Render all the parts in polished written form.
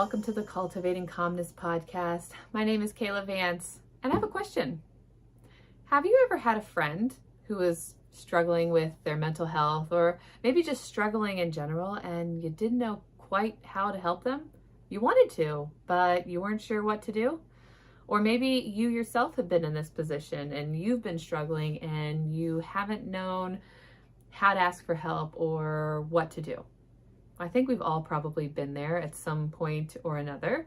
welcome to the Cultivating Calmness Podcast. My name is Kaela Vance, and I have a question. Have you ever had a friend who is struggling with their mental health, or maybe just struggling in general, and you didn't know quite how to help them? You wanted to, but you weren't sure what to do? Or maybe you yourself have been in this position and you've been struggling and you haven't known how to ask for help or what to do. I think we've all probably been there at some point or another,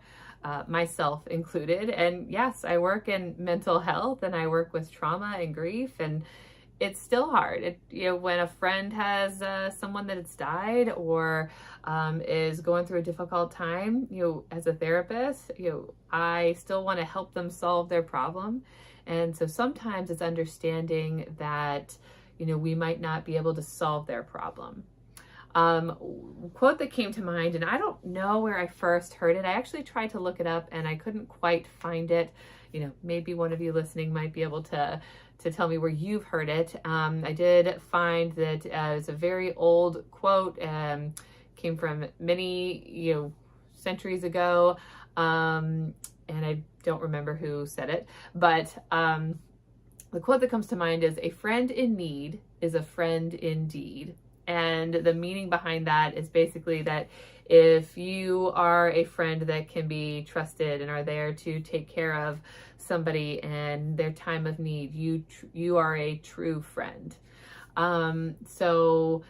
myself included. And yes, I work in mental health and I work with trauma and grief, and it's still hard. When a friend has someone that has died or is going through a difficult time, as a therapist, I still want to help them solve their problem. And so sometimes it's understanding that, we might not be able to solve their problem. Quote that came to mind, and I don't know where I first heard it. I actually tried to look it up and I couldn't quite find it. Maybe one of you listening might be able to tell me where you've heard it. I did find that it's a very old quote, came from many, centuries ago. And I don't remember who said it, but, the quote that comes to mind is, "A friend in need is a friend indeed." And the meaning behind that is basically that if you are a friend that can be trusted and are there to take care of somebody in their time of need, you are a true friend. So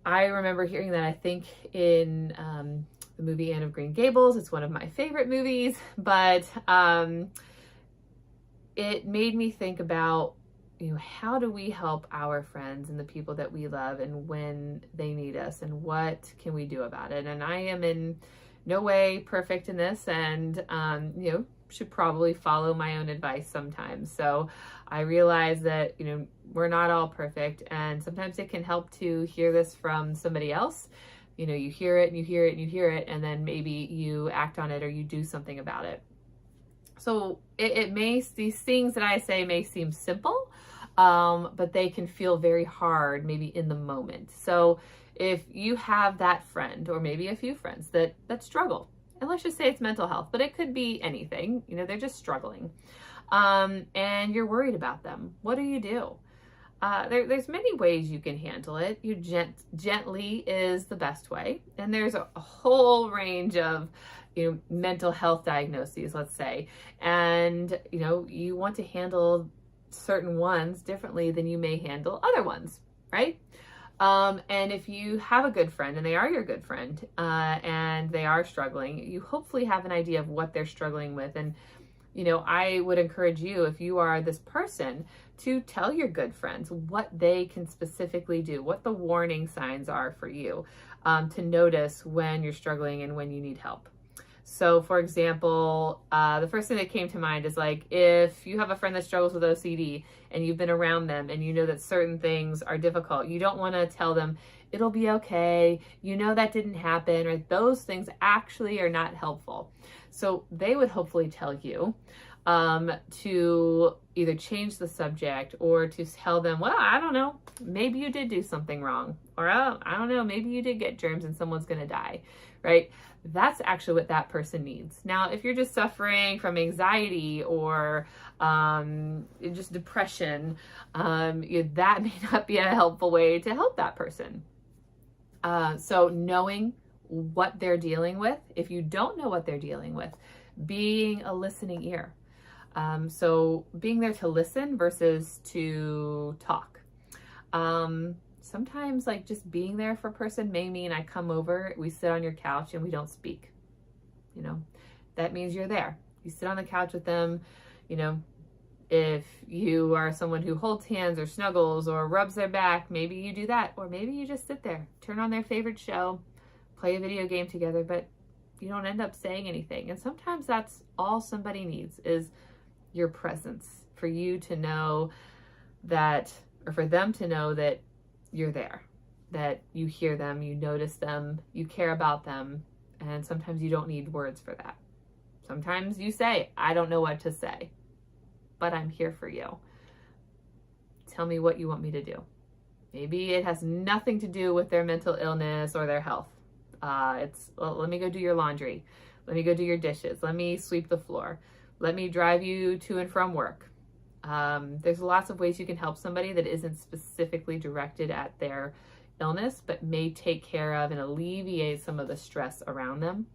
I remember hearing that, I think in the movie Anne of Green Gables. It's one of my favorite movies, but it made me think about, how do we help our friends and the people that we love and when they need us, and what can we do about it? And I am in no way perfect in this, and, should probably follow my own advice sometimes. So I realize that, we're not all perfect, and sometimes it can help to hear this from somebody else. You hear it and you hear it and you hear it, and then maybe you act on it or you do something about it. So these things that I say may seem simple, but they can feel very hard maybe in the moment. So if you have that friend, or maybe a few friends that struggle, and let's just say it's mental health, but it could be anything, they're just struggling, and you're worried about them, what do? There's many ways you can handle it. Gently is the best way. And there's a whole range of, mental health diagnoses, let's say. And, you want to handle certain ones differently than you may handle other ones, right? And if you have a good friend and they are your good friend, and they are struggling, you hopefully have an idea of what they're struggling with. And, I would encourage you, if you are this person, to tell your good friends what they can specifically do, what the warning signs are for you, to notice when you're struggling and when you need help. So for example, the first thing that came to mind is, like, if you have a friend that struggles with OCD and you've been around them and you know that certain things are difficult, you don't want to tell them, it'll be okay, that didn't happen, or those things actually are not helpful. So they would hopefully tell you to either change the subject, or to tell them, well, I don't know, maybe you did do something wrong, or I don't know, maybe you did get germs and someone's going to die, right? That's actually what that person needs. Now, if you're just suffering from anxiety or just depression, that may not be a helpful way to help that person. So knowing what they're dealing with, if you don't know what they're dealing with, being a listening ear. So being there to listen versus to talk. Sometimes, like, just being there for a person may mean I come over, we sit on your couch and we don't speak. That means you're there. You sit on the couch with them. If you are someone who holds hands or snuggles or rubs their back, maybe you do that. Or maybe you just sit there, turn on their favorite show, play a video game together, but you don't end up saying anything. And sometimes that's all somebody needs, is your presence, for you to know that, or for them to know that you're there, that you hear them, you notice them, you care about them. And sometimes you don't need words for that. Sometimes you say, I don't know what to say, but I'm here for you. Tell me what you want me to do. Maybe it has nothing to do with their mental illness or their health. Well, let me go do your laundry. Let me go do your dishes. Let me sweep the floor. Let me drive you to and from work. There's lots of ways you can help somebody that isn't specifically directed at their illness, but may take care of and alleviate some of the stress around them.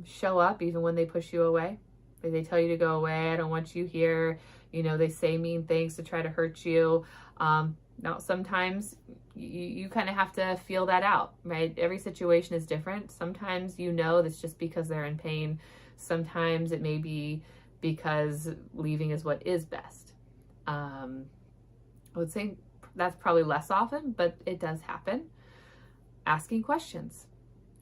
Show up even when they push you away. They tell you to go away. I don't want you here. They say mean things to try to hurt you. Now, sometimes you kind of have to feel that out, right? Every situation is different. Sometimes that's just because they're in pain. Sometimes it may be because leaving is what is best. I would say that's probably less often, but it does happen. Asking questions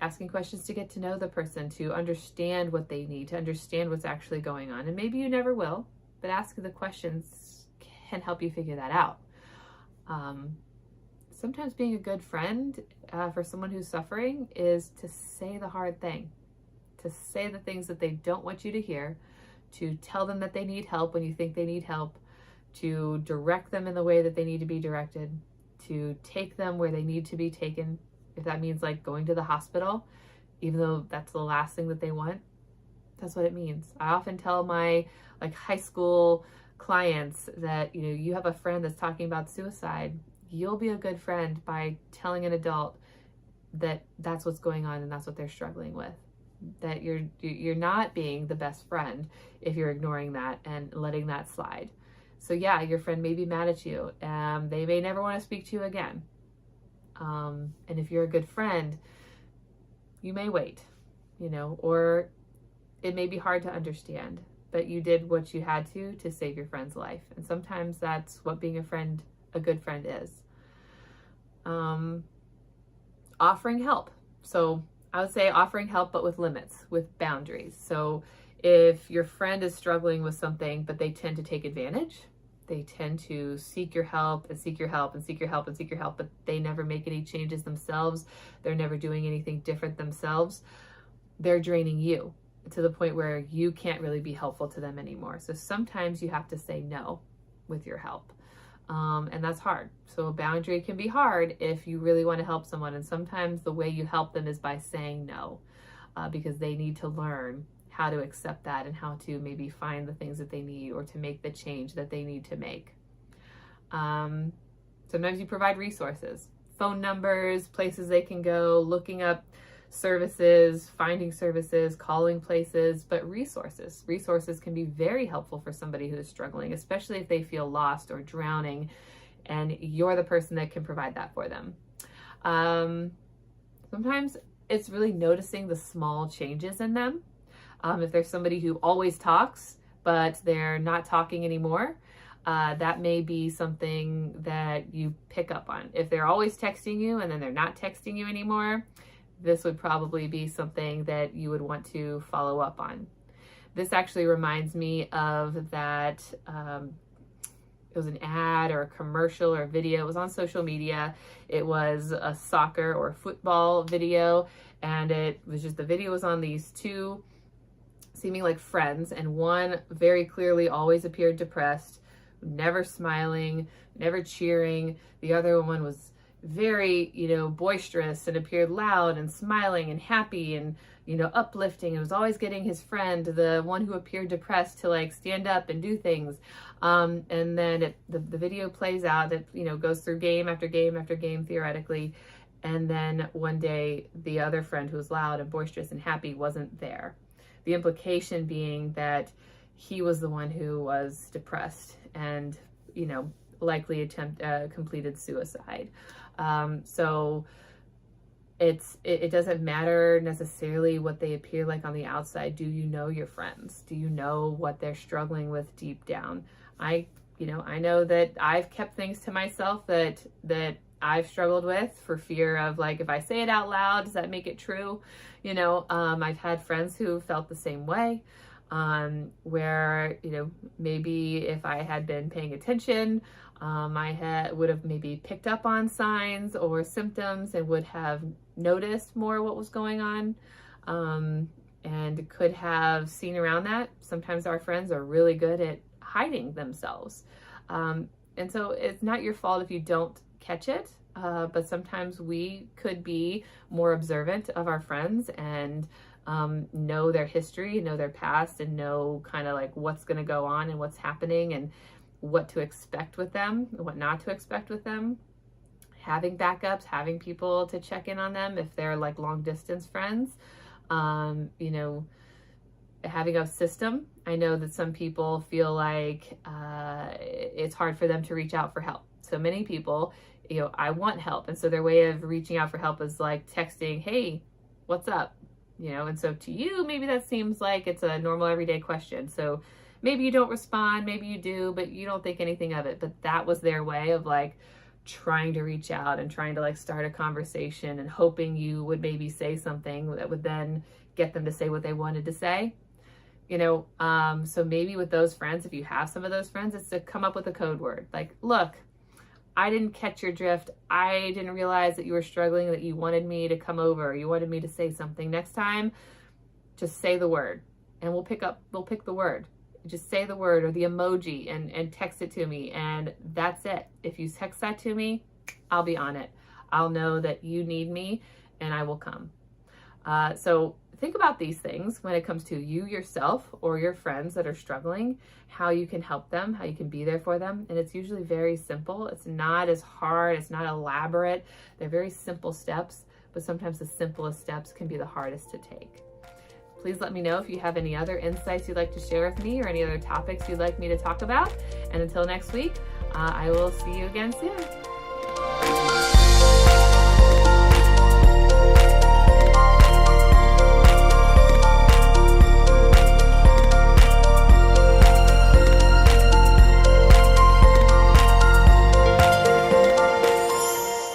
to get to know the person, to understand what they need, to understand what's actually going on. And maybe you never will, but asking the questions can help you figure that out. Sometimes being a good friend for someone who's suffering is to say the hard thing, to say the things that they don't want you to hear, to tell them that they need help when you think they need help, to direct them in the way that they need to be directed, to take them where they need to be taken. If that means like going to the hospital, even though that's the last thing that they want, that's what it means. I often tell my high school clients that, you have a friend that's talking about suicide. You'll be a good friend by telling an adult that that's what's going on and that's what they're struggling with. That you're not being the best friend if you're ignoring that and letting that slide. So yeah, your friend may be mad at you. They may never want to speak to you again. And if you're a good friend, you may wait, or it may be hard to understand, but you did what you had to save your friend's life. And sometimes that's what being a good friend is. Offering help. So I would say offering help, but with limits, with boundaries. So if your friend is struggling with something, but they tend to take advantage, they tend to seek your help and seek your help and seek your help and seek your help, but they never make any changes themselves. They're never doing anything different themselves. They're draining you to the point where you can't really be helpful to them anymore. So sometimes you have to say no with your help. And that's hard. So a boundary can be hard if you really want to help someone. And sometimes the way you help them is by saying no, because they need to learn how to accept that and how to maybe find the things that they need or to make the change that they need to make. Sometimes you provide resources, phone numbers, places they can go, looking up services, finding services, calling places, but resources can be very helpful for somebody who is struggling, especially if they feel lost or drowning, and you're the person that can provide that for them. Sometimes it's really noticing the small changes in them. If there's somebody who always talks, but they're not talking anymore, that may be something that you pick up on. If they're always texting you and then they're not texting you anymore, this would probably be something that you would want to follow up on. This actually reminds me of that, it was an ad or a commercial or a video. It was on social media. It was a soccer or football video, and it was just, the video was on these two seeming like friends, and one very clearly always appeared depressed, never smiling, never cheering. The other one was very, boisterous and appeared loud and smiling and happy and, uplifting, and was always getting his friend, the one who appeared depressed, to stand up and do things. And then the video plays out. It, goes through game after game after game, theoretically. And then one day, the other friend who was loud and boisterous and happy wasn't there. The implication being that he was the one who was depressed and, likely completed suicide. So it doesn't matter necessarily what they appear like on the outside. Do you know your friends? Do you know what they're struggling with deep down? I know that I've kept things to myself that I've struggled with for fear of, if I say it out loud, does that make it true? I've had friends who felt the same way, where, maybe if I had been paying attention, I would have maybe picked up on signs or symptoms and would have noticed more what was going on, and could have seen around that. Sometimes our friends are really good at hiding themselves. And so it's not your fault if you don't catch it, but sometimes we could be more observant of our friends and know their history, know their past, and know kind of like what's going to go on and what's happening and what to expect with them and what not to expect with them. Having backups, having people to check in on them if they're like long distance friends, you know, having a system. I know that some people feel like it's hard for them to reach out for help. So many people, you know, I want help. And so their way of reaching out for help is like texting, hey, what's up? You know, and so to you, maybe that seems like it's a normal everyday question. So maybe you don't respond, maybe you do, but you don't think anything of it. But that was their way of like trying to reach out and trying to like start a conversation and hoping you would maybe say something that would then get them to say what they wanted to say. You know, so maybe with those friends, if you have some of those friends, it's to come up with a code word. Like, look, I didn't catch your drift. I didn't realize that you were struggling, that you wanted me to come over. You wanted me to say something. Next time, just say the word and we'll pick the word. Just say the word or the emoji and text it to me. And that's it. If you text that to me, I'll be on it. I'll know that you need me and I will come. So think about these things when it comes to you yourself or your friends that are struggling, how you can help them, how you can be there for them. And it's usually very simple. It's not as hard. It's not elaborate. They're very simple steps, but sometimes the simplest steps can be the hardest to take. Please let me know if you have any other insights you'd like to share with me or any other topics you'd like me to talk about. And until next week, I will see you again soon.